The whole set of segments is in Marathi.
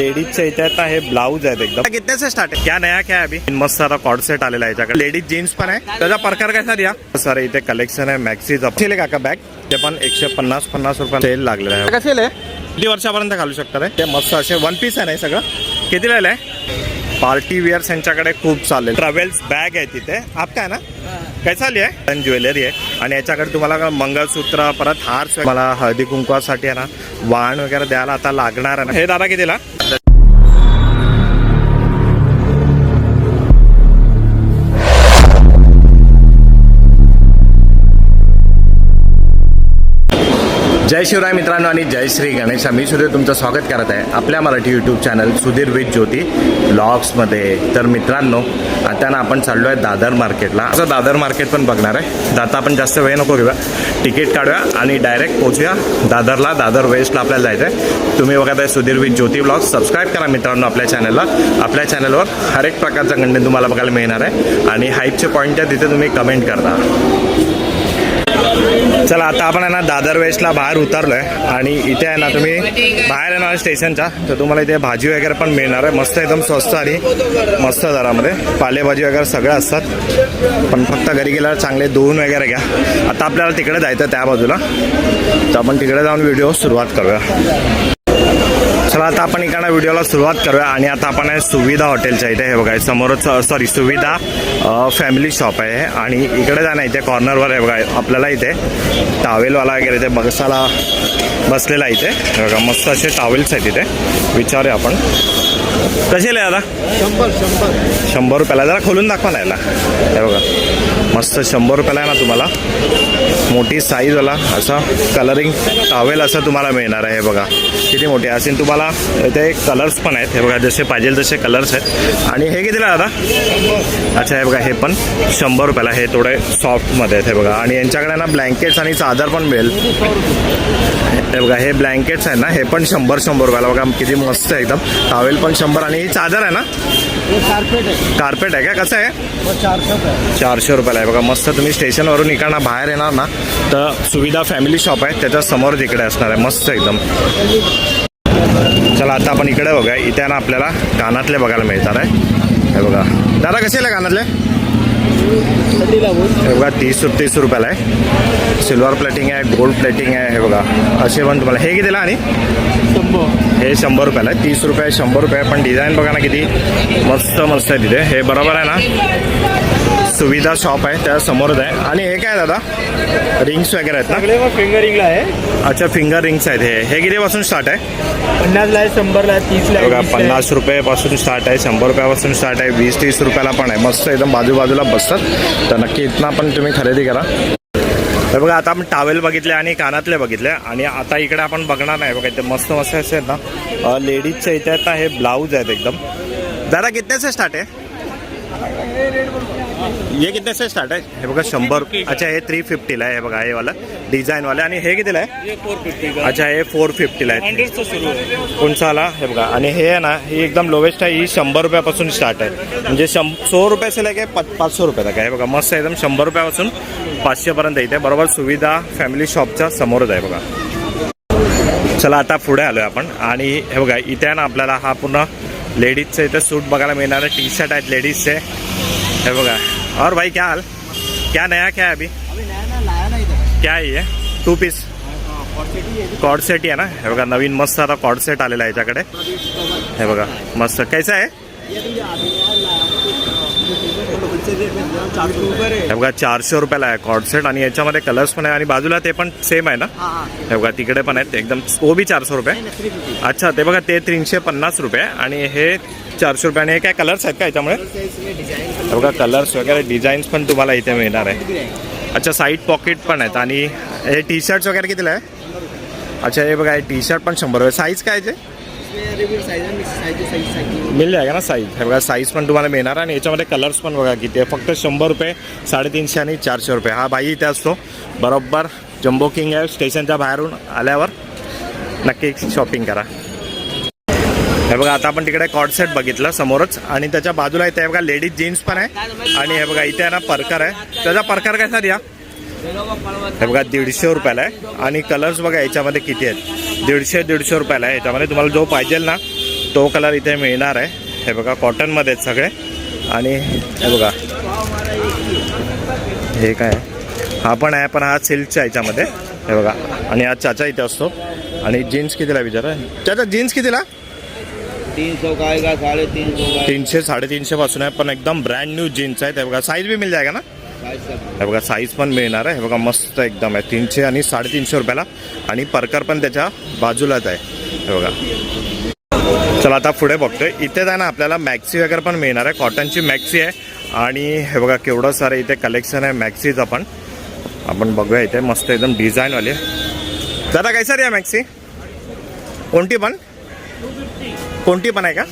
लेडीजच्या इथे आहेत ना, हे ब्लाउज आहेत एकदम. कितने से स्टार्ट है? क्या नया क्या है अभी? मस्त आता कॉर्ड सेट आलेला आहे याच्याकडे. लेडीज जीन्स पण आहे. त्याचा प्रकार कसा द्या सर? इथे कलेक्शन आहे मॅक्सीचा. सेल आहे काका बॅग ते पण 150 रुपये सेल लागलेला आहे. का सेल आहे? किती वर्षापर्यंत घालू शकता रे? ते मस्त असे वन पीस आहे ना सगळं. कितीला आहे? पार्टी वेअर्स यांच्याकडे खूप चालेल. ट्रॅव्हल्स बॅग आहे तिथे. आप काय ना कैसा आहे? ज्वेलरी आहे आणि याच्याकडे तुम्हाला मंगळसूत्र परत हार मला हळदी कुंकवासाठी आहे ना वाण वगैरे द्यायला आता लागणार आहे ना. हे दादा कितीला? जय शिवराय मित्रांनो आणि जय श्री गणेश. मी सुधीर तुमचं स्वागत करत आहे आपल्या Marathi YouTube channel Sudhir with Jyoti ब्लॉग्समध्ये. तर मित्रांनो आता ना आपण चाललो आहे दादर मार्केटला. असं दादर मार्केट पण बघणार आहे. आता आपण जास्त वेळ नको घेऊया, तिकीट काढूया आणि डायरेक्ट पोहोचूया दादरला. दादर वेस्टला आपल्याला जायचं आहे. तुम्ही बघत आहे Sudhir with Jyoti blogs. Subscribe करा मित्रांनो आपल्या चॅनलला. आपल्या चॅनलवर हर एक प्रकारचा कंटेंट तुम्हाला बघायला मिळणार आहे आणि हाईपचे पॉईंट आहे तिथे तुम्ही कमेंट करता. चला आता आपण आहे ना दादर वेस्टला बाहेर उतरलो आहे आणि इथे आहे ना तुम्ही बाहेर येणार स्टेशनच्या तर तुम्हाला इथे भाजी वगैरे पण मिळणार आहे. मस्त एकदम स्वस्त आणि मस्त दरामध्ये पालेभाजी वगैरे सगळं असतात. पण फक्त घरी गेल्यावर चांगले धुवून वगैरे घ्या. आता आपल्याला तिकडे जायचं त्या बाजूला तर आपण तिकडे जाऊन व्हिडिओ सुरुवात करूया. चला आता आपण इकडनं व्हिडिओला सुरुवात करूया आणि आता आपण आहे सुविधा हॉटेलच्या इथे. हे बघा समोरच सुविधा फॅमिली शॉप आहे आणि इकडे जाणं इथे कॉर्नरवर आहे बघा आपल्याला इथे टावेलवाला वगैरे इथे बसायला बसलेला आहे इथे. हे बघा मस्त असे टावेल्स आहेत इथे. विचारूया आपण कसे आहे आता? 100 रुपयाला. जरा खोलून दाखवा ना याला. हे बघा मस्त 100 रुपयाला आहे ना तुम्हाला मोठी साईजवाला असा कलरिंग टॉवेल असं तुम्हाला मिळणार आहे. हे बघा किती मोठे असेल. तुम्हाला इथे कलर्स पण आहेत. हे बघा जसे पाहिजे तसे कलर्स आहेत. आणि हे कितीला दादा? अच्छा हे बघा हे पण 100 रुपयाला. हे थोडे सॉफ्टमध्ये आहेत. हे बघा आणि यांच्याकडे ना ब्लँकेट्स आणि चादर पण मिळेल. हे बघा हे ब्लँकेट्स आहेत ना हे पण 100 रुपयाला. बघा किती मस्त आहे एकदम. टॉवेल पण 100 आणि ही चादर आहे ना कार्पेट आहे का कसं आहे? 400 रुपयाला आहे. बघा मस्त. तुम्ही स्टेशनवरून इकडनं बाहेर येणार ना तर सुविधा फॅमिली शॉप आहे त्याच्या समोर तिकडे असणार आहे मस्त एकदम. चला आता आपण इकडे बघा इथे ना आपल्याला कानातले बघायला मिळतात आहे. हे बघा दादा कसे आहे कानातले? हे बघा 30 रुपयाला आहे. सिल्वर प्लेटिंग आहे गोल्ड प्लेटिंग आहे. हे बघा असे पण तुम्हाला. हे कितीला? आणि हे 100 रुपयाला आहे. 30 रुपये 100 रुपये. पण डिझाईन बघा ना किती मस्त मस्त आहे तिथे. हे बरोबर आहे ना सुविधा शॉप आहे त्या समोरच आहे. आणि हे काय दादा रिंग्स वगैरे आहेत ना? फिंगर रिंगला आहे. अच्छा फिंगर रिंग्स आहेत. हे किती पासून स्टार्ट आहे? 50ला आहे, 100ला आहे, 30ला बघा 50 रुपयापासून स्टार्ट आहे, 100 रुपयापासून स्टार्ट आहे, 20-30 रुपयाला पण आहे. मस्त एकदम बाजूबाजूला बसतात. तर नक्की इथनं पण तुम्ही खरेदी करा. तर बघा आता आपण टावेल बघितले आणि कानातले बघितले आणि आता इकडे आपण बघणार नाही. बघा इथे मस्त मस्त असे आहेत ना लेडीजच्या इथे आहेत ना हे ब्लाऊज आहेत एकदम. दादा कितने से स्टार्ट आहे? ये कितने से स्टार्ट आहे? हे बघा 100. अच्छा हे 350ला आहे. हे बघा हे वाला डिझाईनवाला. आणि हे कितीला आहे? 450. अच्छा हे 450ला आहे. 100 सुरू आहे. कोणचा आला? हे बघा. आणि हे आहे ना ही एकदम लोवेस्ट आहे. ही 100 रुपयापासून स्टार्ट आहे. म्हणजे 100 रुपये से लेके 500 रुपये तक आहे. हे बघा मस्त एकदम 100 रुपयापासून 500 पर्यंत इथे बरोबर सुविधा फॅमिली शॉपच्या समोरच आहे बघा. चला आता पुढे आलोय आपण आणि हे बघा इथे आहे ना आपल्याला हा पूर्ण लेडीजचे इथे सूट बघायला मिळणार आहे. टी शर्ट आहेत लेडीजचे. हे बघा. और भाई क्या हाल? क्या नया क्या है अभी? क्या है ये? 2 पीस कॉर्ड सेट आहे ना. हे बघा नवीन मस्त आता कॉर्ड सेट आलेला आहे याच्याकडे. हे बघा मस्त. कैसा आहे? हे बघा 400 रुपयाला आहे कॉर्ड सेट आणि याच्यामध्ये कलर्स पण आहे आणि बाजूला ते पण सेम आहे ना. हे बघा तिकडे पण आहेत एकदम. वो भी 400 रुपये. अच्छा ते बघा ते 350 रुपये आणि हे 400 रुपये. आणि हे काय कलर्स आहेत का याच्यामुळे? हे बघा कलर्स वगैरे डिझाईन्स पण तुम्हाला इथे मिळणार आहे. अच्छा साईड पॉकेट पण आहेत. आणि हे टी शर्ट्स वगैरे कितीला आहे? अच्छा हे बघा हे टी शर्ट पण 100 रुपये. साईज काय आहे? मिल जाएगा ना साईज. हे बघा साईज पण तुम्हाला मिळणार आणि याच्यामध्ये कलर्स पण बघा किती आहे. फक्त 100 रुपये 350 आणि 400 रुपये. हा बाई इथे असतो बरोबर. जम्बो किंग आहे. स्टेशनच्या बाहेरून आल्यावर नक्की शॉपिंग करा. हे बघा आता आपण तिकडे कॉर्ड सेट बघितलं समोरच आणि त्याच्या बाजूला इथे बघा लेडीज जीन्स पण आहे. आणि हे बघा इथे आहे ना परकर आहे. त्याचा परकर कसा द्या? हे बघा 150 रुपयाला आहे. आणि कलर्स बघा याच्यामध्ये किती आहेत. 150 रुपयाला आहे. याच्यामध्ये तुम्हाला जो पाहिजे ना तो कलर इथे मिळणार आहे. हे बघा कॉटनमध्ये आहेत सगळे. आणि हे बघा हे काय हा पण आहे, पण हा सिल्कच्या ह्याच्यामध्ये. हे बघा आणि हा चाचा इथे असतो. आणि जीन्स कितीला विचारा चाचा, जीन्स कितीला? 300 का आएगा, 350 का 300 350 पासून आहे, पण एकदम ब्रँड न्यू जीन्स आहे. हे बघा साईज भी मिल जाएगा ना? हे बघा साईज पण मिळणार आहे. हे बघा मस्त एकदम आहे. 300 आणि 350 रुपयाला. आणि परकर पण त्याच्या बाजूलाच आहे. हे बघा. चला आता पुढे बघतोय. इथे आहे ना आपल्याला मॅक्सी वगैरे पण मिळणार आहे. कॉटनची मॅक्सी आहे. आणि हे बघा केवढं सारं इथे कलेक्शन आहे मॅक्सीचं पण. आपण बघूया इथे मस्त एकदम डिझाईनवाली. दादा काय सर या मॅक्सी कोणती पण आहे का?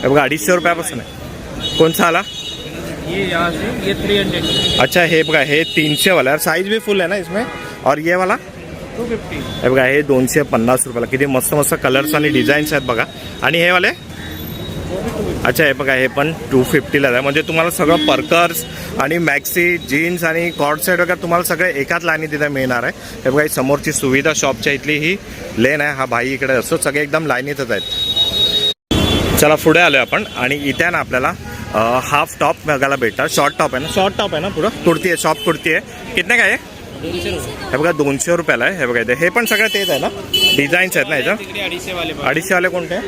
हे बघा 250 रुपयापासून आहे. कोणचा आला? ये यहाँ से ये 300. अच्छा हे बघा हे 300 वाला है. साइज भी फुल है ना इसमें. और ये वाला 250. हे बघा हे 250 रुपयाला. किती मस्त मस्त कलर्स आणि डिझाईन्स आहेत बघा. आणि हे वाले अच्छा हे बघा हे पण 250ला आहे. म्हणजे तुम्हाला सगळं परकर्स आणि मॅक्सी जीन्स आणि कॉर्ड सेट वगैरे तुम्हाला सगळे एकाच लाईनी तिथे मिळणार आहे. हे बघा ही समोरची सुविधा शॉपच्या इथली ही लेन आहे. हा भाई इकडे असतो. सगळे एकदम लाईनीतच आहेत. चला पुढे आलो आपण. आणि इथे ना आपल्याला हाफ टॉप बघायला भेटतात. शॉर्ट टॉप आहे ना, शॉर्ट टॉप आहे ना पुढं. कुर्ती आहे, शॉर्ट कुर्ती आहे. कितने का आहे? हे बघा 200 रुपयाला आहे. हे बघा इथे हे पण सगळं तेच आहे ना, डिझाईन्स आहेत ना ह्याच्या. 250 वाले कोणते?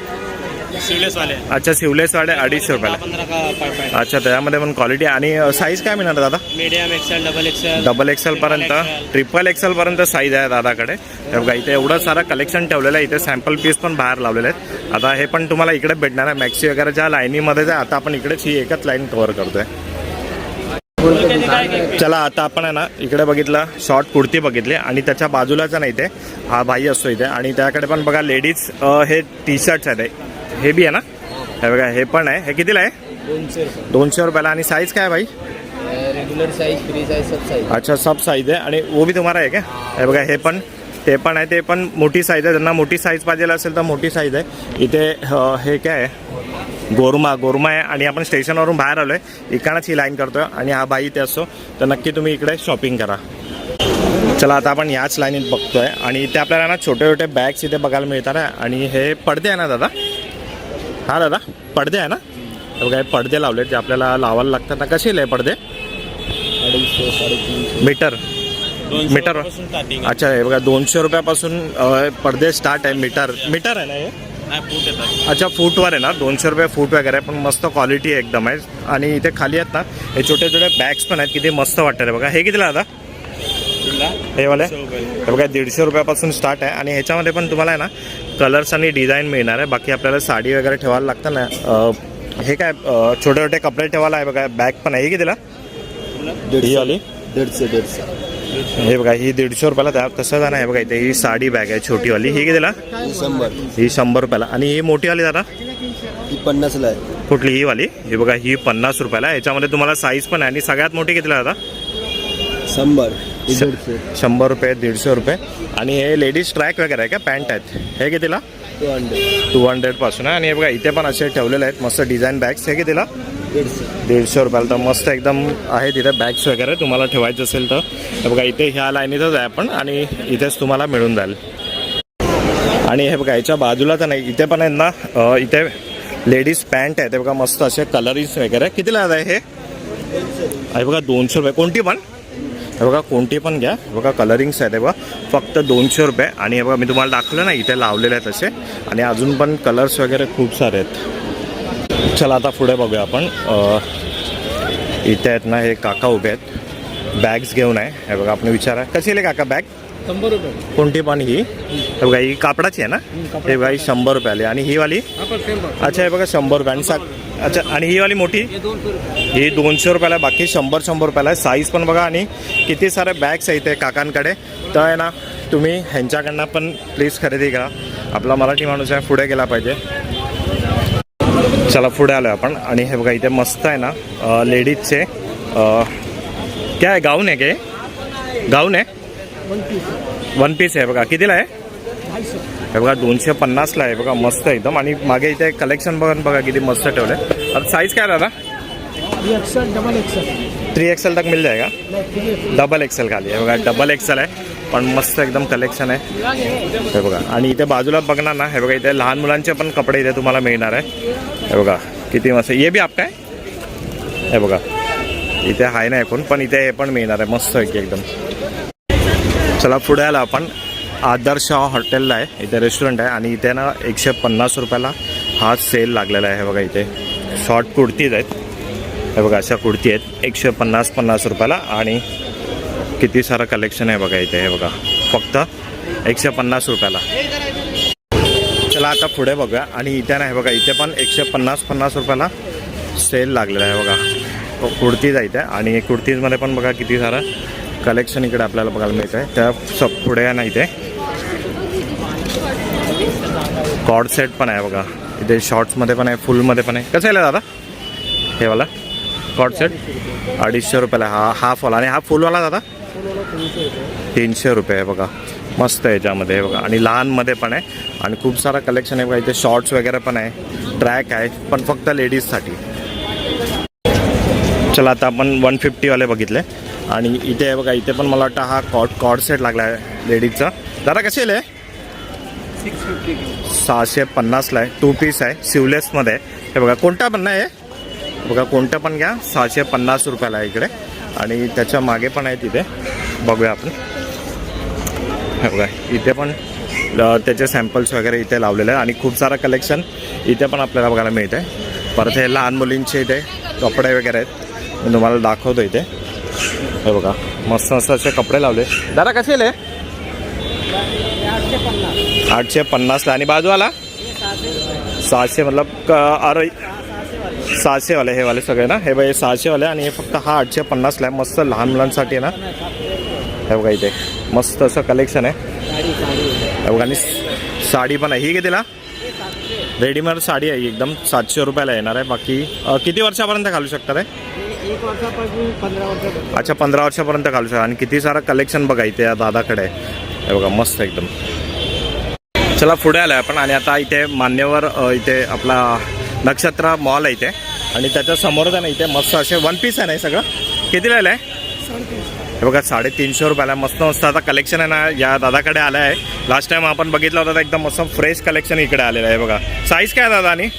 शिवलेस वाले. अच्छा शिवलेस वाले 250 रुपयाला. 15 का पार्ट. अच्छा त्यामध्ये पण क्वालिटी. आणि साईज काय मिळणार दादा? Medium XL, double XL. Double XL पर्यंत, ट्रिपल एक्सेल पर्यंत साईज आहे दादाकडे. हे बघा इथे एवढं सारं कलेक्शन ठेवलेलं आहे. इथे सॅम्पल पीस पण बाहेर लावलेले आहेत. आता हे पण तुम्हाला इकडे भेटणार आहे. मॅक्सी वगैरे ज्या लाईनीमध्येच आहे. आता आपण इकडेच ही एकच लाईन कव्हर करतोय. चला आता आपण आहे ना इकडे बघितलं शॉर्ट कुर्ती बघितली. आणि त्याच्या बाजूलाच नाही इथे हा भाई असतो इथे. आणि त्याकडे पण बघा लेडीज हे टी शर्ट्स आहेत. हे बी आहे ना. हे बघा हे पण आहे. हे कितीला आहे? 200 रुपयाला. आणि साइज काय आहे भाई? रेगुलर साइज, फ्री साइज, सब साइज. अच्छा सब साइज आहे. आणि वो भी तुम्हाला आहे का? हे बघा हे पण ते पण आहे. ते पण मोठी साईज आहे. त्यांना मोठी साईज पाहिजे असेल तर मोठी साईज आहे. इथे हे काय आहे? गोरमा आहे. आणि आपण स्टेशनवरून बाहेर आलोय. इकडनंच ही लाईन करतोय. आणि हा बाई इथे असतो. तर नक्की तुम्ही इकडे शॉपिंग करा. चला आता आपण याच लाईनीत बघतोय. आणि इथे आपल्याला ना छोटे छोटे बॅग्स इथे बघायला मिळतात. आणि हे पडदे आहे ना दादा? हा दादा पडदे आहे ना. हे बघा हे पडदे लावले जे आपल्याला लावायला लागतात ना. कसे आहे पडदे? 250, 350. मीटर. अच्छा हे बघा 200 रुपयापासून पडदे स्टार्ट आहे. मीटर आहे ना हे? अच्छा फूटवर आहे ना. 200 रुपये फूट वगैरे. पण मस्त क्वालिटी एकदम आहे. आणि इथे खाली आहेत ना हे छोटे छोटे बॅग्स पण आहेत. किती मस्त वाटतात. बघा हे कितीला दादा? हे वाले हे बघा 150 रुपयापासून स्टार्ट आहे. आणि ह्याच्यामध्ये पण तुम्हाला आहे ना कलर्स आणि डिझाईन मिळणार आहे. बाकी आपल्याला साडी वगैरे ठेवायला लागतं ना. हे काय छोटे छोटे कपडे ठेवायला आहे बघा. बॅग पण आहे. ही कितीला? ही वाली 150. हे बघा ही 150 रुपयाला. त्या तसं जाणं आहे बघा. इथे ही साडी बॅग आहे छोटीवाली. ही कितीला? 100. ही 100 रुपयाला. आणि ही मोठीवाली दादा? ही 50ला आहे. कुठली? ही वाली. ही बघा ही 50 रुपयाला. याच्यामध्ये तुम्हाला साईज पण आहे. आणि सगळ्यात मोठी कितीला दादा? 100. 100 रुपये, 150 रुपये. आणि हे लेडीज ट्रॅक वगैरे आहे का? पॅन्ट आहेत. हे कितीला? 200 पासून आहे. आणि हे बघा इथे पण असे ठेवलेले आहेत मस्त डिझाईन बॅग्स. हे कितीला? 150 रुपयाला. तर मस्त एकदम आहे तिथे बॅग्स वगैरे. तुम्हाला ठेवायचं असेल तर हे बघा इथे ह्या लाईनीतच आहे आपण. आणि इथेच तुम्हाला मिळून जाईल. आणि हे बघा याच्या बाजूला तर नाही इथे पण आहेत ना इथे लेडीज पॅन्ट आहे. ते बघा मस्त असे कलरिंग्स वगैरे. कितीला आहे हे बघा? 200 रुपये. कोणती पण? हे बघा कोणती पण घ्या. बघा कलरिंग्स आहेत. हे बघा फक्त 200 रुपये. आणि हे बघा मी तुम्हाला दाखवलं ना इथे लावलेले आहेत असे. आणि अजून पण कलर्स वगैरे खूप सारे आहेत. चला आता पुढे बघूया आपण. इथे आहेत ना हे काका उभे आहेत बॅग्स घेऊन आहे. हे बघा आपण विचारा कशी आहे काका बॅग? 100 रुपये. कोणती पण? ही हे बघा ही कापडाची आहे ना. हे बघा ही 100 रुपयाली. आणि ही वाली? अच्छा हे बघा 100 रुपये. आणि अच्छा आणि ही वाली मोठी? ही 200 रुपयाला. बाकी 100 रुपयाला आहे. साईज पण बघा. आणि किती सारे बॅग्स आहे इथे काकांकडे. तर आहे ना तुम्ही ह्यांच्याकडनं पण प्लीज खरेदी करा. आपला मराठी माणूस आहे पुढे गेला पाहिजे. चला पुढे आलो आपण. आणि हे बघा इथे मस्त आहे ना लेडीजचे काय आहे? गाऊन आहे काय? गाऊन आहे. 1 पीस आहे बघा. कितीला आहे? हे बघा 250ला आहे. बघा मस्त एकदम. आणि मागे इथे कलेक्शन बघा किती मस्त ठेवले. आता साईज काय दादा? 3XL, double XL. 3XL तक मिल जाएगा. डबल एक्सेल खाली आहे बघा. डबल एक्सेल आहे. पण मस्त एकदम कलेक्शन आहे हे बघा. आणि इथे बाजूला बघणार ना, हे बघा इथे लहान मुलांचे पण कपडे इथे तुम्हाला मिळणार आहे हे बघा. किती मस्त. ये बी आप काय हे बघा इथे आहे ना एकूण, पण इथे हे पण मिळणार आहे मस्त आहे की एकदम. चला पुढे आला आपण आदर्श हॉटेलला आहे. इथे रेस्टॉरंट आहे आणि इथे ना 150 रुपयाला हा सेल लागलेला आहे हे बघा. इथे शॉर्ट कुर्तीज आहेत हे बघा, अशा कुर्ती आहेत 150 रुपयाला. आणि किती सारं कलेक्शन आहे बघा इथे हे बघा, फक्त 150 रुपयाला. चला आता पुढे बघूया. आणि इथे ना हे बघा इथे पण 150 रुपयाला सेल लागलेला आहे बघा. कुर्तीज आहे इथे आणि कुर्तीजमध्ये पण बघा किती सारं कलेक्शन इकडे आपल्याला बघायला मिळतं आहे. त्या सब पुढे आहे ना इथे कॉर्ड सेट पण आहे बघा. इथे शॉर्ट्समध्ये पण आहे, फुलमध्ये पण आहे. कसं आहे दादा हे वाला कॉर्ड सेट? 250 रुपयाला. हा हाफवाला आणि हा फुलवाला दादा 300 रुपये आहे बघा. मस्त आहे याच्यामध्ये हे बघा. आणि लहानमध्ये पण आहे आणि खूप सारा कलेक्शन आहे बघा. इथे शॉर्ट्स वगैरे पण आहे, ट्रॅक आहे, पण फक्त लेडीजसाठी. चला आता आपण 150 वाले बघितले. आणि इथे आहे बघा इथे पण मला वाटतं हा कॉर्ड सेट लागला आहे लेडीजचा. दादा कसे आहे? 650ला आहे. 2 पीस आहे, सिवलेसमध्ये आहे हे बघा. कोणता पण नाही आहे बघा, कोणतं पण घ्या 650 रुपयाला आहे इकडे. आणि त्याच्या मागे पण आहे तिथे बघूया आपण हे बघा. इथे पण त्याचे सॅम्पल्स वगैरे इथे लावलेले आहे आणि खूप सारं कलेक्शन इथे पण आपल्याला बघायला मिळते. परत हे लहान मुलींचे इथे कपडे वगैरे आहेत, मी तुम्हाला दाखवतो इथे हे बघा. मस्त मस्त असे कपडे लावले. दादा कसे आहे? 850ला. आणि बाजूवाला 600 मतलब अरे 600 वाले हे वाले सगळे ना हे बघा. 600 वाले आणि हे फक्त हा 850ला आहे. मस्त लहान मुलांसाठी ना हे बघा. इथे मस्त असं कलेक्शन आहे हे बघा. आणि साडी पण आहे. ही कितीला? रेडीमेड साडी आहे एकदम 700 रुपयाला येणार आहे. बाकी किती वर्षापर्यंत घालू शकतात? 1 वर्षापासून 15 वर्षापर्यंत. अच्छा 15 वर्षापर्यंत घालू शकता. आणि किती सारं कलेक्शन बघा इथे या दादाकडे हे बघा, मस्त एकदम. चला पुढे आलो आपण. आणि आता इथे मान्यवर इथे आपला नक्षत्र मॉल आहे इथे आणि त्याच्या समोरच आहे ना इथे मस्त असे 1 पीस आहे ना. हे सगळं कितीला आलं आहे? हे बघा 350 रुपयाला. मस्त मस्त आता कलेक्शन आहे ना या दादाकडे आलं आहे. लास्ट टाइम आपण बघितलं होतं तर एकदम मस्त फ्रेश कलेक्शन इकडे आलेलं आहे बघा. साईज काय दादा? आणि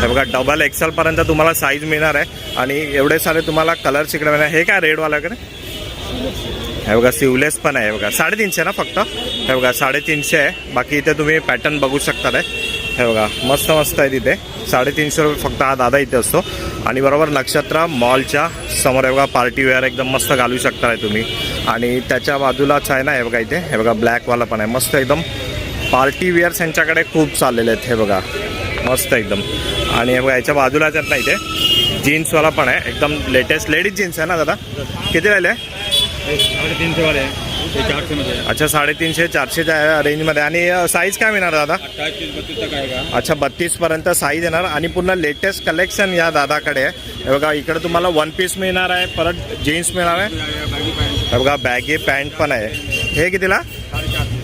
हे बघा डबल एक्सेल पर्यंत तुम्हाला साईज मिळणार आहे. आणि एवढे सारे तुम्हाला कलर्स इकडे मिळणार. हे काय रेडवाला वगैरे हे बघा. सिवलेस पण आहे बघा. 350 ना फक्त हे बघा. 350 आहे. बाकी इथे तुम्ही पॅटर्न बघू शकता हे बघा. मस्त मस्त आहे तिथे. 350 रुपये फक्त हा दादा इथे असतो. आणि बरोबर नक्षत्र मॉलच्या समोर आहे बघा. पार्टी वेअर एकदम मस्त घालू शकता तुम्ही. आणि त्याच्या बाजूलाच आहे ना हे बघा इथे हे बघा ब्लॅकवाला पण आहे. मस्त एकदम पार्टी वेअर्स यांच्याकडे खूप चाललेले आहेत हे बघा, मस्त एकदम. आणि हे बघा याच्या बाजूलाच आहेत ना इथे जीन्सवाला पण आहे एकदम लेटेस्ट. लेडीज जीन्स आहे ना दादा? किती राहिले? 350 वाले आहे. 400 मध्ये. अच्छा 350 400च्या रेंजमध्ये. आणि साईज काय मिळणार दादा? 28-32 तक आएगा. अच्छा 32 पर्यंत साईज येणार. आणि पूर्ण लेटेस्ट कलेक्शन या दादाकडे आहे हे बघा. इकडे तुम्हाला 1 पीस मिळणार आहे, परत जीन्स मिळणार आहे हे बघा. बॅगी पॅन्ट पण आहे. हे कितीला?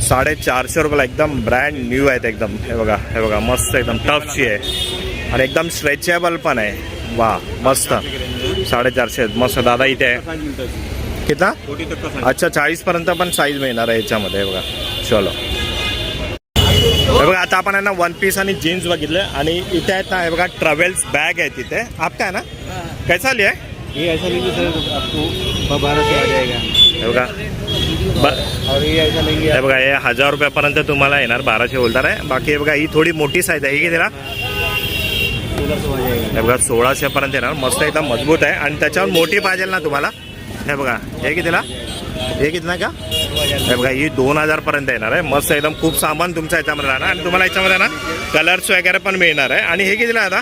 450 रुपयाला. एकदम ब्रँड न्यू आहेत एकदम हे बघा. हे बघा मस्त एकदम टफची आहे आणि एकदम स्ट्रेचेबल पण आहे. वा मस्त. 450 मस्त दादा इथे आहे. किती? अच्छा 40 पर्यंत पण साईज मिळणार आहे याच्यामध्ये हे बघा. चलो हे बघा आता आपण आहे ना 1 पीस आणि जीन्स बघितले. आणि इथे आहेत ना हे बघा ट्रॅव्हल्स बॅग आहे तिथे. आपका है ना? कैसा लिया है? ये ऐसा लेंगे सर आपको 1200 आ जाएगा हे बघा. और ये ऐसा लेंगे हे बघा हे 1000 रुपयापर्यंत तुम्हाला येणार. 1200 बोलणार आहे. बाकी हे बघा ही थोडी मोठी साईज आहे. ही कितीला? 1600 आ जाएगा. हे बघा 1600 पर्यंत येणार. मस्त एकदम मजबूत आहे. आणि त्याच्यावर मोठी पाहिजे ना तुम्हाला हे बघा. हे कितीला? हे कितीला का? हे बघा ही 2000 पर्यंत येणार आहे. मस्त एकदम खूप सामान तुमच्या याच्यामध्ये राहणार. आणि तुम्हाला याच्यामध्ये ना कलर्स वगैरे पण मिळणार आहे. आणि हे कितीला आता?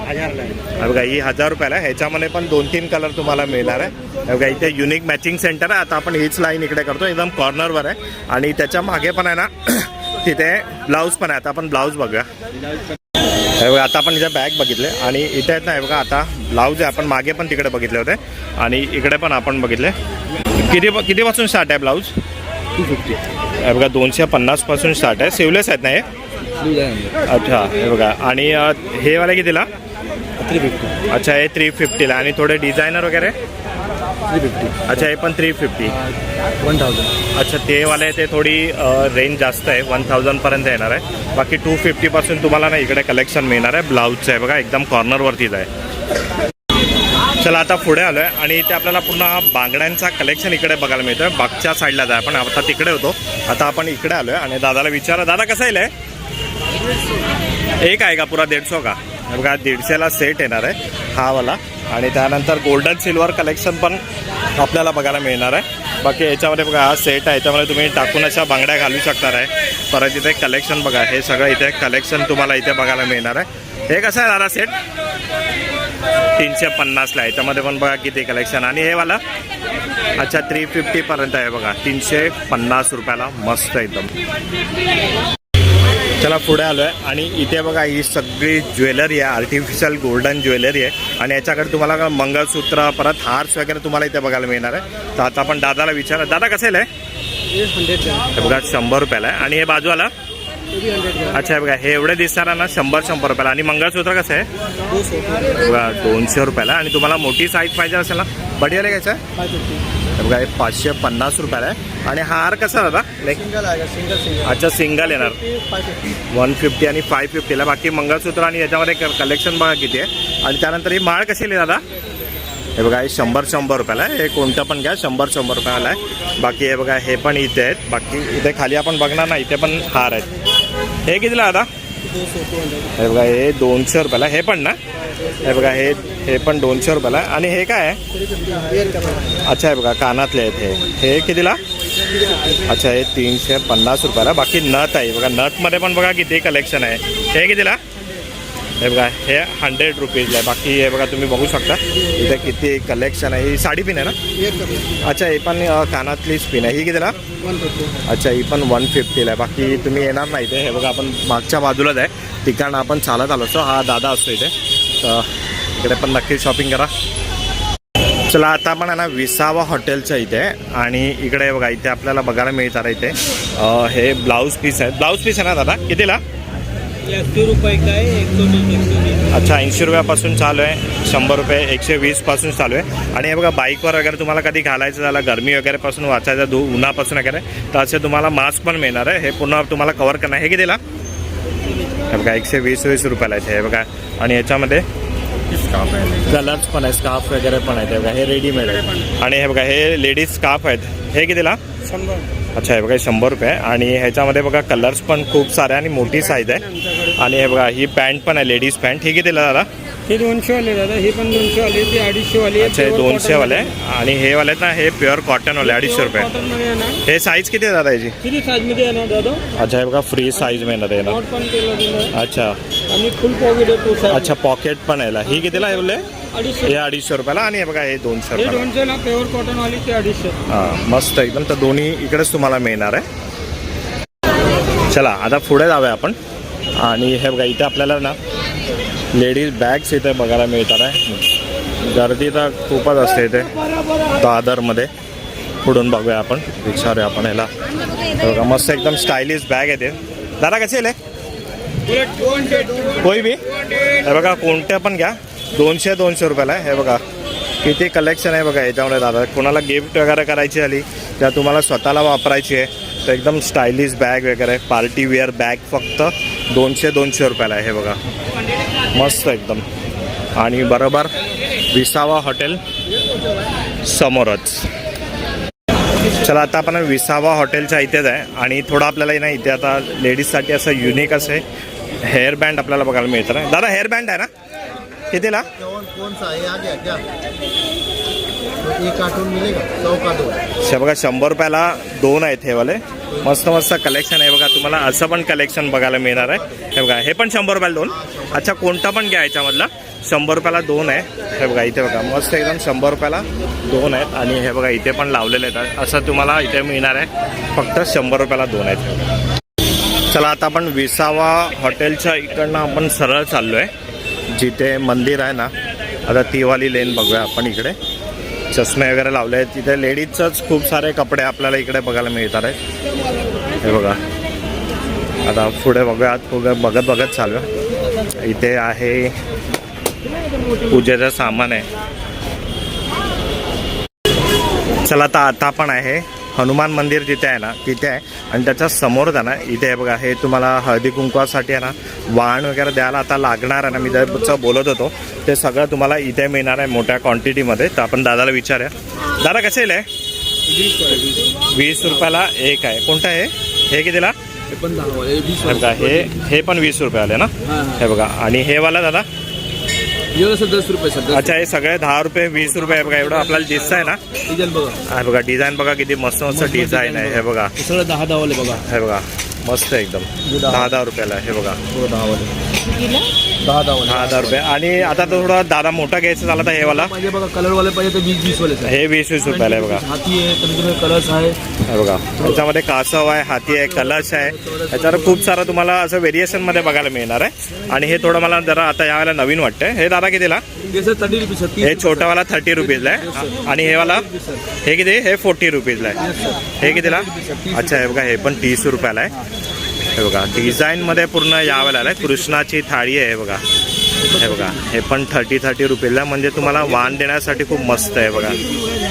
1000 ला. हे बघा ही 1000 रुपयाला आहे. ह्याच्यामध्ये पण 2-3 कलर तुम्हाला मिळणार आहे. हे बघा इथे युनिक मॅचिंग सेंटर आहे. आता आपण हीच लाईन इकडे करतो एकदम कॉर्नरवर आहे. आणि त्याच्या मागे पण आहे ना तिथे ब्लाऊज पण आहे. आता आपण ब्लाऊज बघूया. हे बघा आता आपण इथे बॅग बघितले आणि इथे आहेत ना हे बघा आता ब्लाऊज आहे. आपण मागे पण तिकडे बघितले होते आणि इकडे पण आपण बघितले. कितीपासून स्टार्ट आहे ब्लाऊज? 250. हे बघा 250 पासून स्टार्ट आहे. सिवलेस आहेत ना हे? अच्छा हे बघा. आणि हे वाले कितीला? 350. अच्छा हे 350ला. आणि थोडे डिझायनर वगैरे 350. अच्छा हे पण 350. 1000. अच्छा ते वाले ते थोडी रेंज जास्त आहे 1000पर्यंत येणार आहे. बाकी 250पासून तुम्हाला ना इकडे कलेक्शन मिळणार आहे. ब्लाऊजचं आहे बघा एकदम कॉर्नरवरतीच आहे. चला आता पुढे आलो आहे आणि इथे आपल्याला पुन्हा बांगड्यांचा कलेक्शन इकडे बघायला मिळतो आहे. मागच्या साईडला जाय आपण आता तिकडे होतो, आता आपण इकडे आलो आहे आणि दादाला विचारा दादा कसं येईल एक आहे का पुरा 150 का? बघा 150ला सेट येणार आहे हा वाला. आणि त्यानंतर गोल्डन सिल्वर कलेक्शन पण आपल्याला बघायला मिळणार आहे. बाकी याच्यामध्ये बघा हा सेट आहे, याच्यामध्ये तुम्ही टाकून अशा बांगड्या घालू शकणार आहे. परत इथे कलेक्शन बघा हे सगळं इथे कलेक्शन तुम्हाला इथे बघायला मिळणार आहे. हे कसं आहे दादा सेट? 350ला आहे. याच्यामध्ये पण बघा किती कलेक्शन. आणि हे वाला अच्छा 350पर्यंत आहे बघा 350 रुपयाला मस्त एकदम. चला पुढे आलो आहे आणि इथे बघा ही सगळी ज्वेलरी आहे, आर्टिफिशियल गोल्डन ज्वेलरी आहे. आणि याच्याकडे तुम्हाला मंगळसूत्र परत हार्स वगैरे तुम्हाला इथे बघायला मिळणार आहे. तर आता आपण दादाला विचारा दादा कसं आहे? हे बघा 100 रुपयाला आहे. आणि हे बाजूला अच्छा हे बघा हे एवढे दिसणार ना 100 रुपयाला. आणि मंगळसूत्र कसं आहे? बघा 200 रुपयाला. आणि तुम्हाला मोठी साईज पाहिजे असेल ना बढियाला घ्यायचं आहे. हे बघा हे 550 रुपयाला आहे. आणि हार कसा दादा? लाईक अच्छा सिंगल येणार 150 आणि 550ला. बाकी मंगळसूत्र आणि याच्यामध्ये कलेक्शन बघा किती आहे. आणि त्यानंतर ही माळ कशी आहे दादा? हे बघा हे 100 रुपयाला आहे. हे कोणतं पण घ्या 100 रुपयाला आहे. बाकी हे बघा हे पण इथे आहेत. बाकी इथे खाली आपण बघणार ना इथे पण हार आहेत. हे कितीला दादा? हे बघा हे 200 रुपयाला. हे पण ना हे बघा हे पण 200 रुपयाला. आणि हे काय आहे? अच्छा हे बघा कानातले आहेत. हे कितीला? अच्छा हे 350 रुपयाला. बाकी नथ आहे बघा नथमध्ये पण बघा किती कलेक्शन आहे. हे कितीला? हे बघा हे 100 रुपीजला आहे. बाकी हे बघा तुम्ही बघू शकता इथे किती कलेक्शन आहे. ही साडी पिन आहे ना? अच्छा ही पण कानातली स्पिन आहे. ही कितीला? अच्छा ही पण 150ला आहे. बाकी तुम्ही येणार नाही इथे. हे बघा आपण मागच्या बाजूलाच आहे ठिकाण आपण चालत आलो असतो. हा दादा असतो इथे, तर इकडे पण नक्की शॉपिंग करा. चला आता आपण आहे ना विसावा हॉटेलच्या इथे आणि इकडे बघा इथे आपल्याला बघायला मिळतात इथे हे ब्लाऊज पीस आहे. ब्लाऊज पीस आहे ना दादा कितीला? 80 रुपये का आहे. 120. अच्छा 80 रुपयापासून चालू आहे. 100 रुपये 120 पासून चालू आहे. आणि हे बघा बाईकवर वगैरे तुम्हाला कधी घालायचं झालं गरमी वगैरेपासून वाचायचं उन्हापासून वगैरे तर असे तुम्हाला मास्क पण मिळणार आहे. हे पुन्हा तुम्हाला कव्हर करणार. हे कितीला? हे बघा 120 रुपयाला आहे हे बघा. आणि याच्यामध्ये कलर्स पण आहे स्कार्फ वगैरे पण आहेत. हे बघा हे रेडीमेड आहे. आणि हे बघा हे लेडीज स्कार्फ आहेत. हे कितीला? 100. अच्छा हे बघा 100 रुपये. आणि ह्याच्यामध्ये बघा कलर्स पण खूप सारे आणि मोठी साईज आहे. आणि हे बघा ही पॅन्ट पण आहे लेडीज पॅन्ट. ही कितीला दादा? हे 200 वाले दादा. हे पण 200 वाले. ते 250 वाले. अच्छा हे 200 वाले. आणि हे वाले ना हे प्युअर कॉटन वाले 250 रुपये. हे साईज किती आहे दादा याची? किती साईज मध्ये आहे ना दादा? अच्छा हे बघा फ्री साईज मिळणार आहे ना. पण केलं. अच्छा आणि फुल पॉकेट आहे. अच्छा पॉकेट पण आहे. ही कितीला आहे बोलले? 250. हे 250 रुपयाला. आणि हे बघा हे 200 हे रुपयाला. 200 ना प्युअर कॉटन वाली ते 250. हां मस्त एकदम. तर दोन्ही इकडेच तुम्हाला मिळणार आहे. चला आता पुढे जाऊया आपण. आणि हे बघा इथे आपल्याला ना लेडीज बॅग्स इथे बघायला मिळतात आहे. गर्दी तर खूपच असते इथे दादरमध्ये. पुढून बघूया आपण विचारूया आपण ह्याला. बघा मस्त एकदम स्टायलिश बॅग आहे ते. दादा कसे आहे कोई बी? हे बघा कोणत्या पण घ्या 200 रुपयाला आहे. हे बघा किती कलेक्शन आहे बघा याच्यामध्ये दादा. कोणाला गिफ्ट वगैरे करायची आली त्या तुम्हाला स्वतःला वापरायची आहे तर एकदम स्टायलिश बॅग वगैरे पार्टी वेअर बॅग फक्त 200 रुपयाला आहे. हे बघा मस्त एकदम. आणि बरोबर विसावा हॉटेल समोरच. चला आता आपण विसावा हॉटेलच्या इथेच आहे. आणि थोडं आपल्याला ना इथे आता लेडीजसाठी असं युनिक असे हेअर बँड आपल्याला बघायला मिळतं ना दादा. हेअर बँड आहे ना कितीला? कौन सा है? आ गया क्या? एक कार्टून मिलेगा 100 का 2. बघा 100 रुपयाला 2 आहेत हे वाले. मस्त मस्त कलेक्शन आहे बघा. तुम्हाला असं पण कलेक्शन बघायला मिळणार आहे. हे बघा हे पण 100 रुपयाला 2. अच्छा कोणता पण घ्या याच्यामधला 100 रुपयाला 2 आहे. हे बघा इथे बघा मस्त एकदम 100 रुपयाला 2 आहेत. आणि हे बघा इथे पण लावलेले आहेत. असं तुम्हाला इथे मिळणार आहे फक्त 100 रुपयाला 2 आहेत. चला आता आपण विसावा हॉटेलच्या इकडनं आपण सरळ चाललो आहे जिथे मंदिर आहे ना. आता ती वाली लेन बघूया आपण. इकडे चष्मे वगैरे लावले आहेत. तिथे लेडीजचंच खूप सारे कपडे आपल्याला इकडे बघायला मिळतात आहेत. हे बघा आता पुढे बघूया. बघत चालू आहे. इथे आहे पूजेचं सामान आहे. चला आता आपण आहे हनुमान मंदिर जिथे आहे ना तिथे आहे आणि त्याच्या समोर आहे ना इथे आहे बघा हे तुम्हाला हळदी कुंकवासाठी आहे ना वाण वगैरे द्यायला आता लागणार आहे ना. मी त्याचं बोलत होतो ते सगळं तुम्हाला इथे मिळणार आहे मोठ्या क्वांटिटीमध्ये. तर आपण दादाला विचारूया. दादा कसे आहे? 20 रुपयाला एक आहे. कोणतं आहे हे कितीला? हे पण 10 वाले, हे 20 हे बघा हे पण 20 रुपयाले ना. हे बघा आणि हे वाला दादा ये सर 10 रुपये सर. अच्छा हे सगळे 10 रुपये 20 रुपये बघा एवढं आपल्याला दिसत आहे ना. डिझाईन बघा. हे बघा डिझाइन बघा किती मस्त मस्त डिझाईन आहे. हे बघा हे सगळं 10 वाले बघा. हे बघा मस्त एकदम 10 रुपयाला आहे. हे बघा 10 वाले 10 रुपये. आणि आता थोडा दादा मोठा घ्यायचं झाला तर हे वाला पाहिजे बघा. कलर वाले पाहिजे तर 20 वाले. हे 20 रुपयाला आहे बघा. हाती आहे तर कलर्स आहे. हे बघा त्याच्यामध्ये कासव आहे, हाती आहे, कलश आहे. याच्यावर खूप सारं तुम्हाला असं व्हेरिएशन मध्ये बघायला मिळणार आहे. आणि हे थोडं मला जरा आता यावेळेला नवीन वाटतंय. हे दादा कितीला? हे सर 30 रुपये. हे छोटावाला 30 रुपीजला आहे. आणि हे वाला हे किती? हे 40 रुपीजला आहे. हे कितीला? अच्छा हे बघा हे पण 30 रुपयाला आहे. हे बघा डिझाईन मध्ये पूर्ण यावेळेला आहे. कृष्णाची थाळी आहे. हे बघा हे बघा हे पण 30 रुपीजला म्हणजे तुम्हाला वाण देण्यासाठी खूप मस्त आहे. बघा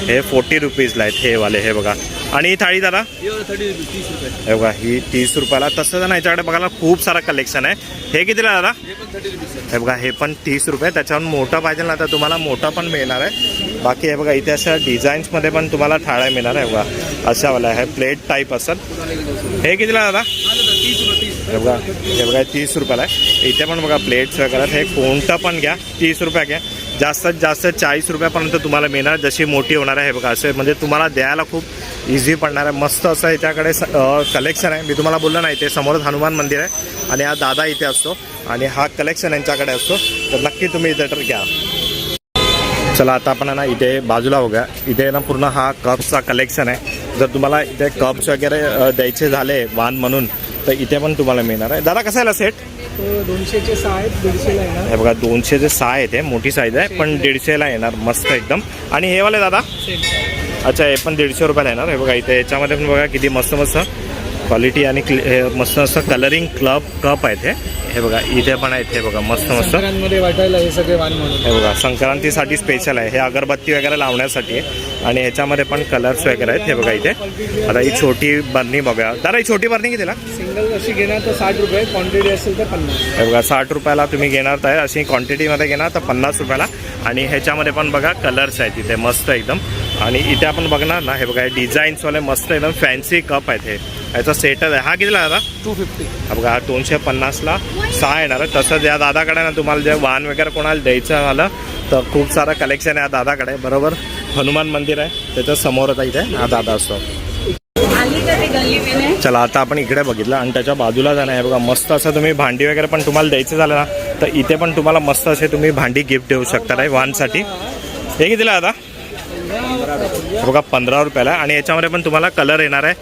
हे 40 रुपीजला आहेत हे वाले. हे बघा आणि ही थाळी दादा हे बघा ही 30 रुपयाला. तसं ना याच्याकडे बघायला खूप सारा कलेक्शन आहे. हे कितीला दादा? हे बघा हे पण 30 रुपये. त्याच्यावर मोठा पाहिजे ना तर तुम्हाला मोठा पण मिळणार आहे. बाकी हे बघा इथे अशा डिझाईन्समध्ये पण तुम्हाला थाळ्या मिळणार आहे. बघा अशावाला आहे प्लेट टाईप असत. हे कितीला दादा? हे बघा 30 रुपयाला आहे. इथे पण बघा प्लेट्स वगैरे. हे कोणतं पण घ्या 30 रुपये घ्या. जास्तीत जास्त 40 रुपयापर्यंत तुम्हाला मिळणार जशी मोठी होणार आहे. बघा असे म्हणजे तुम्हाला द्यायला खूप इझी पडणार आहे. मस्त असं याच्याकडे कलेक्शन आहे. मी तुम्हाला बोललो नाही ते समोरच हनुमान मंदिर आहे आणि हा दादा इथे असतो आणि हा कलेक्शन यांच्याकडे असतो. तर नक्की तुम्ही इथे तर घ्या. चला आता आपण ना इथे बाजूला बघा. इथे ना पूर्ण हा कप्सचा कलेक्शन आहे. जर तुम्हाला इथे कप्स वगैरे द्यायचे झाले वाण म्हणून तर इथे पण तुम्हाला मिळणार आहे. दादा कसा आहे सेट? 200चे 6 आहेत, 150ला येणार. हे बघा 200चे 6 आहेत. हे मोठी साईज आहे पण 150ला येणार मस्त एकदम. आणि हे वाले दादा? अच्छा हे पण 150 रुपयाला येणार. हे बघा इथे याच्यामध्ये पण बघा किती मस्त मस्त क्वालिटी आणि मस्त मस्त कलरिंग कप आहेत. हे बघा इथे पण आहेत. हे बघा मस्त मस्त मध्ये वाटायला हे सगळे वाण म्हणून. हे बघा संक्रांतीसाठी स्पेशल आहे. हे अगरबत्ती वगैरे लावण्यासाठी आहे आणि ह्याच्यामध्ये पण कलर्स वगैरे आहेत. हे बघा इथे आता ही छोटी बरणी बघा. दादा ही छोटी बरणी कितीला? सिंगल अशी घेणार तर 60 रुपये. क्वांटिटी असेल तर 50. हे बघा 60 रुपयाला तुम्ही घेणार तर अशी क्वांटिटीमध्ये घेणार तर 50 रुपयाला. आणि ह्याच्यामध्ये पण बघा कलर्स आहेत इथे मस्त एकदम. आणि इथे आपण बघणार ना हे बघा हे डिझाईन्सवाले मस्त एकदम फॅन्सी कप आहेत. हे याचा सेटच आहे. हा कितीला दादा? 250. हा बघा हा 250ला 6 येणार आहे. तसंच या दादाकडे ना तुम्हाला जे वाण वगैरे कोणाला द्यायचं झालं तर खूप सारं कलेक्शन आहे या दादाकडे. बरोबर हनुमान मंदिर आहे त्याच्या समोरच इथे हा दादा असतो. चला आता आपण इकडे बघितलं आणि त्याच्या बाजूला जाणं आहे. बघा मस्त असं तुम्ही भांडी वगैरे पण तुम्हाला द्यायचं झालं ना तर इथे पण तुम्हाला मस्त असे तुम्ही भांडी गिफ्ट देऊ शकता नाही वाणसाठी. हे कितीला आता? बघा 15 रुपयाला. आणि याच्यामध्ये पण तुम्हाला कलर येणार आहे.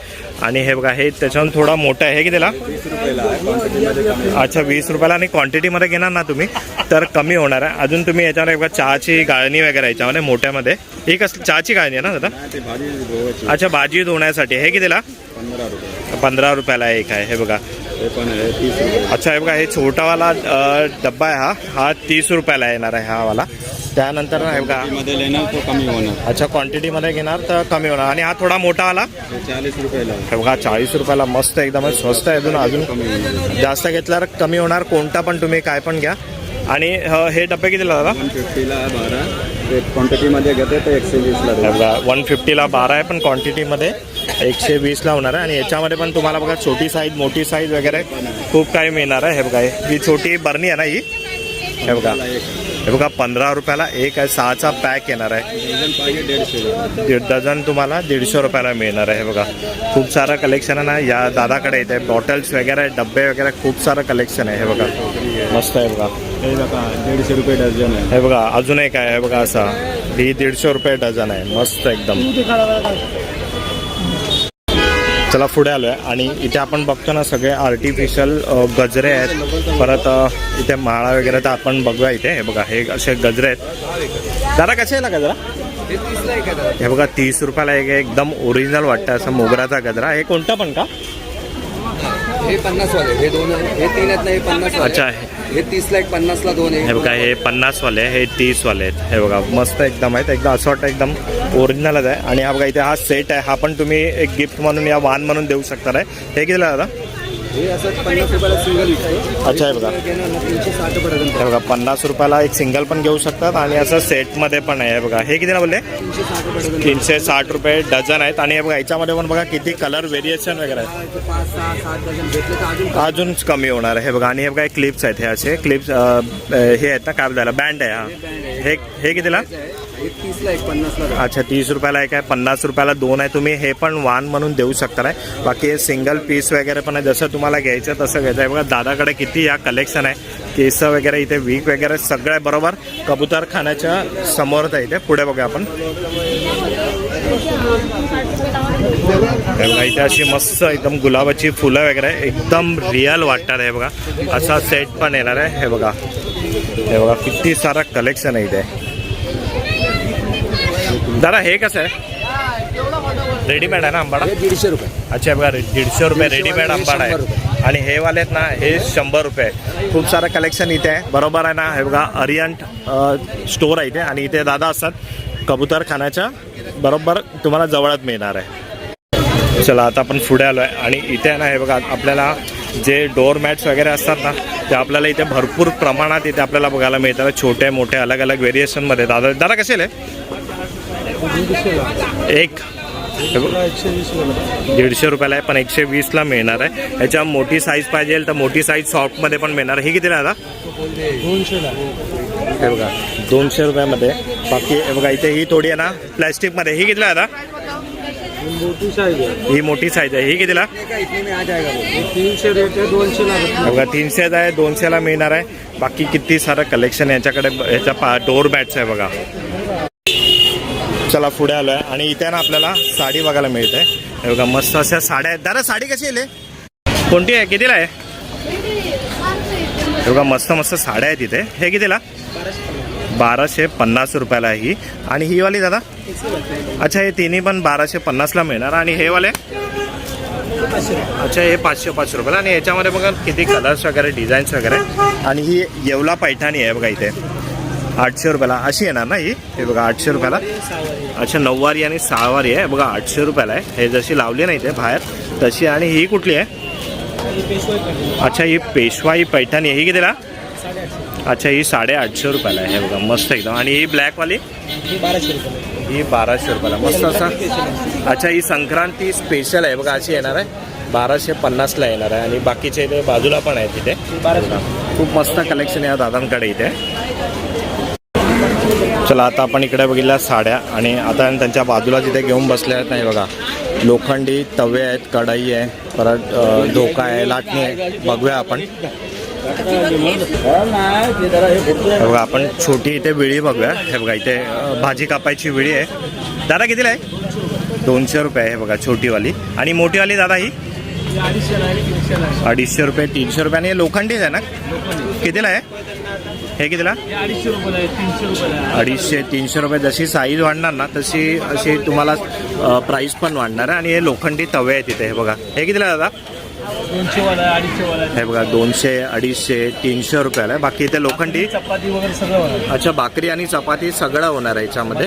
आणि हे बघा हे त्याच्याहून थोडा मोठा आहे. हे कितीला? 20 रुपयाला. अच्छा 20 रुपयाला. आणि क्वांटिटीमध्ये घेणार ना तुम्ही तर कमी होणार आहे. अजून तुम्ही याच्यामध्ये बघा चहाची गाळणी वगैरे याच्यामध्ये मोठ्यामध्ये. ही कसली चहाची गाळणी आहे ना दादा? अच्छा भाजी धुण्यासाठी. हे कितीला? 15 रुपयाला एक आहे. हे बघा अच्छा हे बघा हे छोटावाला डब्बा आहे. हा 30 रुपयाला येणार आहे हा वाला. त्यानंतर हे बघा कमी होणार. अच्छा क्वांटिटीमध्ये घेणार तर कमी होणार. आणि हा थोडा मोठावाला 40 रुपयाला. हे बघा 40 रुपयाला मस्त एकदम स्वस्त आहे. अजून जास्त घेतल्यावर कमी होणार. कोणता पण तुम्ही काय पण घ्या. आणि हे डब्बे कितीला दादा? 150ला 12. क्वांटिटीमध्ये घेते तर 120ला. हे बघा 150ला 12 आहे पण क्वांटिटीमध्ये 120ला होणार आहे. आणि याच्यामध्ये पण तुम्हाला बघा छोटी साईज मोठी साईज वगैरे खूप काही मिळणार आहे. हे बघा ही छोटी बरणी आहे ना ही. हे बघा 15 रुपयाला एक आहे. 6चा पॅक येणार आहे. डझन तुम्हाला 150 रुपयाला मिळणार आहे. हे बघा खूप सारं कलेक्शन आहे ना या दादाकडे येते. बॉटल्स वगैरे डब्बे वगैरे खूप सारं कलेक्शन आहे. हे बघा मस्त आहे. बघा हे बघा 150 रुपये डझन आहे. हे बघा अजून एक आहे. हे बघा असा ही 150 रुपये डझन आहे. मस्त एकदम. चला पुढे आलो आहे आणि इथे आपण बघतो ना सगळे आर्टिफिशियल गजरे आहेत. परत इथे माळा वगैरे तर आपण बघूया इथे. हे बघा हे असे गजरे आहेत. दादा कसे आहे ना गजरा? हे बघा 30 रुपयाला एक एकदम ओरिजिनल वाटतं असं मोगराचा गजरा. हे कोणता पण का? हे 50 वाले, हे 2 हे 3 आहेत ना, हे 50 वाले. अच्छा हे 30 ला एक, 50 ला 2 हे आहे. बघा हे 50 वाले हे 30 वाले आहेत. हे बघा मस्त एकदम आहेत, एकदम असं वाटतं एकदम ओरिजिनलच आहे. आणि हा बघा इथे हा सेट आहे, हा पण तुम्ही एक गिफ्ट म्हणून या वान म्हणून देऊ शकता. हे कितीला दादा? हे असं 50 रुपयाला सिंगल विकतो. अच्छा हे बघा 360 पर्यंत. हे बघा 50 रुपयाला एक सिंगल पण घेऊ शकतात आणि असं सेटमध्ये पण आहे. हे बघा हे कितीला बोलले? 360 पर्यंत. 360 रुपये डझन आहेत. आणि हे बघा याच्यामध्ये पण बघा किती कलर व्हेरिएशन वगैरे आहेत. 5, 6, 7 डझन भेटले तर अजून अजून कमी होणार आहे. हे बघा आणि हे बघा क्लिप्स आहेत, हे असे क्लिप्स हे आहेत ना, काय बोलायला बँड आहे. हा हे कितीला? हे 30 ला एक, 50 ला. अच्छा 30 रुपयाला एक आहे, 50 रुपयाला 2 आहे. तुम्ही हे पण वान म्हणून देऊ शकता. बाकी हे सिंगल पीस वगैरे पण आहे, जसं तुम्हाला घ्यायचं तसं घ्यायचं आहे. बघा दादाकडे किती या कलेक्शन आहे. केस वगैरे इथे वीक वगैरे सगळं आहे बरोबर कबूतर खाण्याच्या समोरच आहे. इथे पुढे बघा आपण बघा इथे अशी मस्त एकदम गुलाबाची फुलं वगैरे एकदम रिअल वाटतात. हे बघा असा सेट पण येणार आहे. हे बघा किती सारा कलेक्शन आहे इथे. दादा हे कसं आहे? रेडीमेड आहे ना आंबाडा? हे 150 रुपये. अच्छा बघा 150 रुपये रेडीमेड आंबाडा आहे. आणि हे वाले आहेत ना हे 100 रुपये. खूप सारं कलेक्शन इथे आहे बरोबर आहे ना. हे बघा अरियंट स्टोर आहे इथे आणि इथे दादा असतात कबूतर खाण्याच्या बरोबर तुम्हाला जवळच मिळणार आहे. चला आता आपण पुढे आलो आहे आणि इथे आहे ना हे बघा आपल्याला जे डोअर मॅट्स वगैरे असतात ना ते आपल्याला इथे भरपूर प्रमाणात इथे आपल्याला बघायला मिळतात. छोटे मोठे अलग अलग व्हेरिएशनमध्ये. दादा कसे आहे? एक 150 रुपयाला आहे पण 120ला मिळणार आहे. याच्या मोठी साईज पाहिजे तर मोठी साईज सॉफ्टमध्ये पण मिळणार. ही कितीला दादा? 200ला. हे बघा 200 रुपयामध्ये. बाकी हे बघा इथे ही थोडी आहे ना प्लॅस्टिकमध्ये. ही कितीला दादा? मोठी साईज आहे. ही मोठी साईज आहे. ही कितीला? इतने में आ जाएगा वो. 300 रेट आहे, 200ला. हे बघा 300 आहे, 200ला मिळणार आहे. बाकी किती सारं कलेक्शन याच्याकडे याच्या डोअर मॅट्स आहे बघा. चला पुढे आलो आहे आणि इथे ना आपल्याला साडी बघायला मिळते. हे बघा मस्त अशा साड्या आहेत. दादा साडी कशी आहे? कोणती आहे? कितीला आहे? हे बघा मस्त मस्त साड्या आहेत इथे. हे कितीला? 1250 रुपयाला आहे ही. आणि ही वाली दादा? अच्छा हे तिन्ही पण 1250ला मिळणार. आणि हे वाले? अच्छा हे 500 रुपयाला. आणि याच्यामध्ये बघा किती कलर्स वगैरे डिझाईन्स वगैरे. आणि ही येवला पैठणी आहे बघा इथे 800 रुपयाला अशी येणार ना ही. हे बघा 800 रुपयाला. अच्छा 9वारी आणि 6वारी आहे बघा 800 रुपयाला आहे. हे जशी लावली नाही ते बाहेर तशी. आणि ही कुठली आहे? अच्छा ही पेशवाई पैठणी आहे. ही कितीला? अच्छा ही 850 रुपयाला आहे. हे बघा मस्त एकदम. आणि ही ब्लॅकवाली? ही 1200 रुपयाला मस्त असा. अच्छा ही संक्रांती स्पेशल आहे बघा अशी येणार आहे 1250ला येणार आहे. आणि बाकीचे इथे बाजूला पण आहे तिथे. खूप मस्त कलेक्शन आहे दादांकडे इथे. चला आता आपण इकडे बघितल्या साड्या आणि आता त्यांच्या बाजूला जिथे घेऊन बसले आहेत नाही बघा लोखंडी तवे आहेत, कढई आहे, परत धोका आहे, लाटणी आहे. बघूया आपण. बघा आपण छोटी इथे विळी बघूया. हे बघा इथे भाजी कापायची विळी आहे. दादा कितीला आहे? 200 रुपये आहे. हे बघा छोटीवाली. आणि मोठीवाली दादा ही 250 रुपये 300 रुपये. आणि लोखंडीच आहे ना? कितीला आहे हे? कितीला? 250-300 रुपये. जशी साईज वाढणार ना तशी अशी तुम्हाला प्राईस पण वाढणार आहे. आणि हे लोखंडी तवे आहेत तिथे. हे बघा हे कितीला दादा? 200 हे बघा 200, 250, 300 रुपयाला आहे. बाकी इथे लोखंडी चपाती वगैरे सगळं होणार. अच्छा भाकरी आणि चपाती सगळं होणार आहे याच्यामध्ये.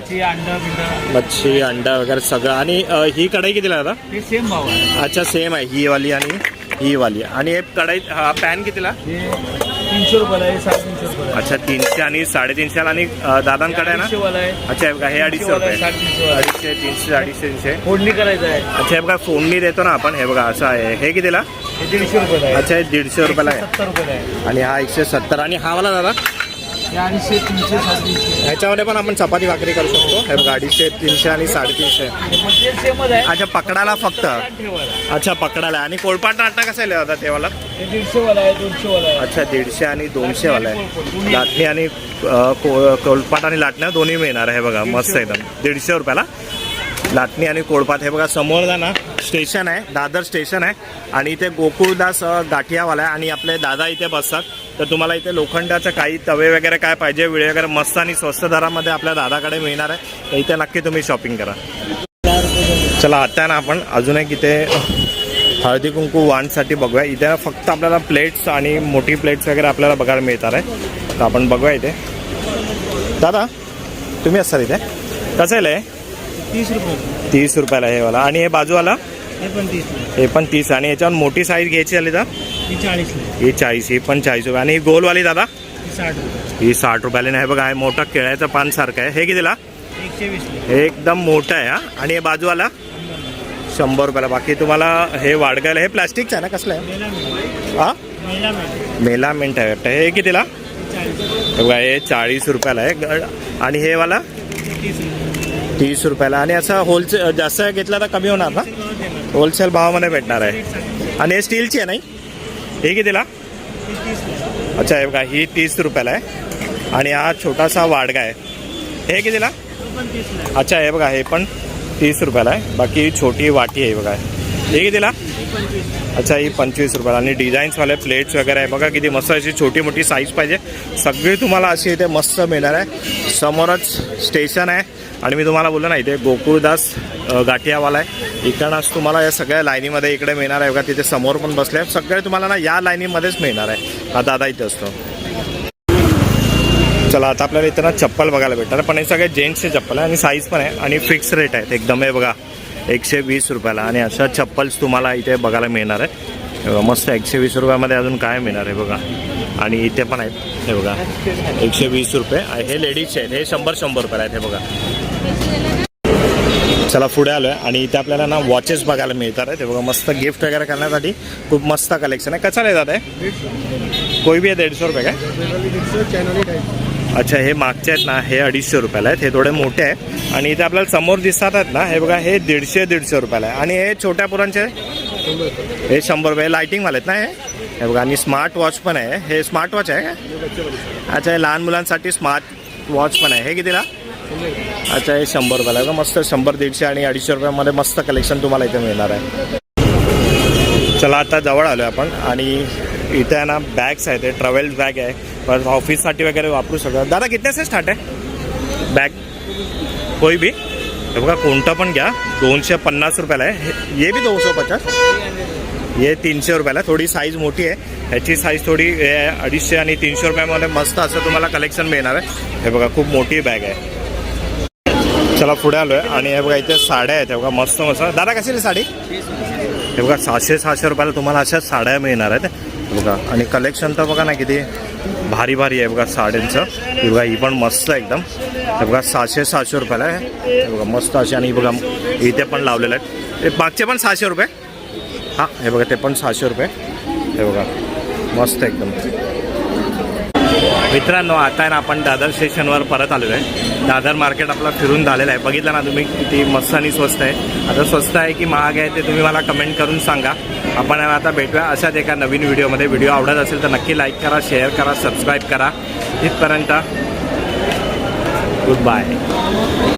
मच्छी अंडा वगैरे सगळं. आणि ही कढई कितीला दादा? हे सेम भाव आहे. अच्छा सेम आहे ही वाली आणि ही वाली. आणि हे कढई हा पॅन कितीला? 300 रुपयाला आहे, 350 रुपयाला. अच्छा 300 आणि 350. आणि दादांकडे आहे ना? 200 वाला आहे. अच्छा हे बघा हे 250 रुपये. 250, 250, 300, 350. फोडणी करायचं आहे. अच्छा हे बघा फोडणी देतो ना आपण. हे बघा असं आहे. हे कितीला? हे 150 रुपयाला आहे. अच्छा हे 150 रुपयाला आहे. 70 रुपयाला आहे. आणि हा 170. आणि हा वाला दादा? हे 250, 300, 350. ह्याच्यामध्ये पण आपण चपाती भाकरी करू शकतो. हे बघा 250, 300 आणि 350. मटेरियल सेमच आहे. अच्छा पकडायला फक्त? ठेवायला. अच्छा पकडायला. आणि कोळपाट लाटणं कसं आहे दादा तेवाला? हे 150 वाला आहे, 200 वाला आहे. अच्छा 150 आणि 200 वाला आहे. लाटणी आणि कोळपाट आणि लाटणं दोन्ही मिळणार आहे. बघा मस्त एकदम 150 रुपयाला लाटणी आणि कोळपाट. हे बघा समोर जा ना स्टेशन आहे, दादर स्टेशन आहे. आणि इथे गोकुळदास गाठियावाला आहे. आणि आपले दादा इथे बसतात. तर तुम्हाला इथे लोखंडाचं काही तवे वगैरे काय पाहिजे विळे वगैरे मस्त आणि स्वस्त दरामध्ये आपल्या दादाकडे मिळणार आहे. तर इथे नक्की तुम्ही शॉपिंग करा. चला आता ना आपण अजून एक इथे हळदी कुंकू वाणसाठी बघूया. इथे फक्त आपल्याला प्लेट्स आणि मोठी प्लेट्स वगैरे आपल्याला बघायला मिळतात आहे. तर आपण बघूया इथे. दादा तुम्ही असाल इथे कसं आहे? 30 रुपये. 30 रुपयाला हे वाला. आणि हे बाजूवाला हे पण 30. हे पण 30. आणि याच्यावर मोठी साईज घ्यायची झाली तर ही 40. ही 40. ही पण 40 रुपये. आणि ही गोलवाली दादा 60 रुपये. ही 60 रुपयाला नाही बघा. हे मोठं केळ्याचं पान सारखं आहे. हे कितीला? 120. हे एकदम मोठं आहे हा. आणि हे बाजूवाला 100 रुपयाला. बाकी तुम्हाला हे वाडगायला हे प्लास्टिकचं आहे ना? कसलं आहे हा? मेलामेंट आहे वाटतं. हे कितीला? हे बघा हे 40 रुपयाला आहे. आणि हे वाला 30 रुपयाला. आणि असं होलसेल जास्त घेतला तर कमी होणार ना? होलसेल भावामध्ये भेटणार आहे. आणि हे स्टीलची आहे नाही? हे कितीला? अच्छा हे बघा ही 30 रुपयाला आहे. आणि हा छोटासा वाडगा आहे. हे कितीला? अच्छा हे बघा हे पण 30 रुपयाला आहे. बाकी ही छोटी वाटी आहे बघा. हे कितीला? अच्छा ही 25 रुपयाला. आणि डिझाईन्सवाले प्लेट्स वगैरे आहे बघा. किती मस्त अशी छोटी मोठी साईज पाहिजे सगळी तुम्हाला अशी इथे मस्त मिळणार आहे. समोरच स्टेशन आहे. आणि मी तुम्हाला बोललो ना इथे गोकुळदास गाठियावाला आहे. इकडनंच तुम्हाला या सगळ्या लाईनीमध्ये इकडे मिळणार आहे बघा. तिथे समोर पण बसले आहे. सगळे तुम्हाला ना या लाईनीमध्येच मिळणार आहे. हा दादा इथे असतो. चला आता आपल्याला इथं ना चप्पल बघायला भेटणार. पण हे सगळे जेंट्सचे चप्पल आहे आणि साईज पण आहे. आणि फिक्स रेट आहेत एकदम. हे बघा 120 रुपयाला. आणि अशा चप्पल्स तुम्हाला इथे बघायला मिळणार आहे. मस्त 120 रुपयामध्ये अजून काय मिळणार आहे बघा. आणि इथे पण आहेत हे बघा 120 रुपये. हे लेडीजचे आहेत. हे 100 रुपयाला आहेत हे बघा. चला पुढे आलो आहे. आणि इथे आपल्याला ना वॉचेस बघायला मिळतात आहे. ते बघा मस्त गिफ्ट वगैरे करण्यासाठी खूप मस्त कलेक्शन आहे. कसा येतात आहे? कोई भी आहे 150 रुपये काय? अच्छा हे मागचे आहेत ना हे 250 रुपयाला आहेत. हे थोडे मोठे आहे. आणि इथे आपल्याला समोर दिसतात आहेत ना हे बघा हे 150 रुपयाला आहे. आणि हे छोट्या पुरांचे हे 100 रुपये. लायटिंगवाले आहेत ना हे बघा. आणि स्मार्ट वॉच पण आहे. हे स्मार्ट वॉच आहे का? अच्छा हे लहान मुलांसाठी स्मार्ट वॉच पण आहे. हे कितीला? अच्छा हे 100 रुपयाला आहे. मस्त 100, 150 आणि 250 रुपयामध्ये मस्त कलेक्शन तुम्हाला इथे मिळणार आहे. चला आता जवळ आलो आहे आपण. आणि इथे आहे ना बॅग्स आहेत. ते ट्रॅव्हल बॅग आहे. परत ऑफिससाठी वगैरे वापरू शकतो. दादा कितने से स्टार्ट आहे बॅग? कोई भी हे बघा कोणतं पण घ्या 250 रुपयाला आहे. हे बी 250. हे 300 रुपयाला. थोडी साईज मोठी आहे. ह्याची साईज थोडी 250 आणि 300 रुपयामध्ये मस्त असं तुम्हाला कलेक्शन मिळणार आहे. हे बघा खूप मोठी बॅग आहे. चला पुढे आलो आहे. आणि हे बघा इथे साड्या आहेत. हे बघा मस्त मस्त. दादा कशी आहे साडी? हे बघा 600 रुपयाला तुम्हाला अशा साड्या मिळणार आहेत बघा. आणि कलेक्शन तर बघा ना किती भारी भारी आहे बघा साड्यांचं. हे बघा ही पण मस्त एकदम. हे बघा 600 रुपयाला आहे. हे बघा मस्त अशी. आणि बघा इथे पण लावलेलं आहे. हे मागचे पण 600 रुपये. हां हे बघा ते पण 600 रुपये. हे बघा मस्त एकदम. मित्रांनो आता आहे ना आपण दादर स्टेशनवर परत आलेलो आहे. दादर मार्केट आपला फिरून झालेलं आहे. बघितलं ना तुम्ही किती मस्त आणि स्वस्त आहे. आता स्वस्त आहे की महाग आहे ते तुम्ही मला कमेंट करून सांगा. आपण आता भेटूया अशाच एका नवीन व्हिडिओमध्ये. व्हिडिओ आवडत असेल तर नक्की लाईक करा, शेअर करा, सबस्क्राईब करा. इथपर्यंत गुड बाय.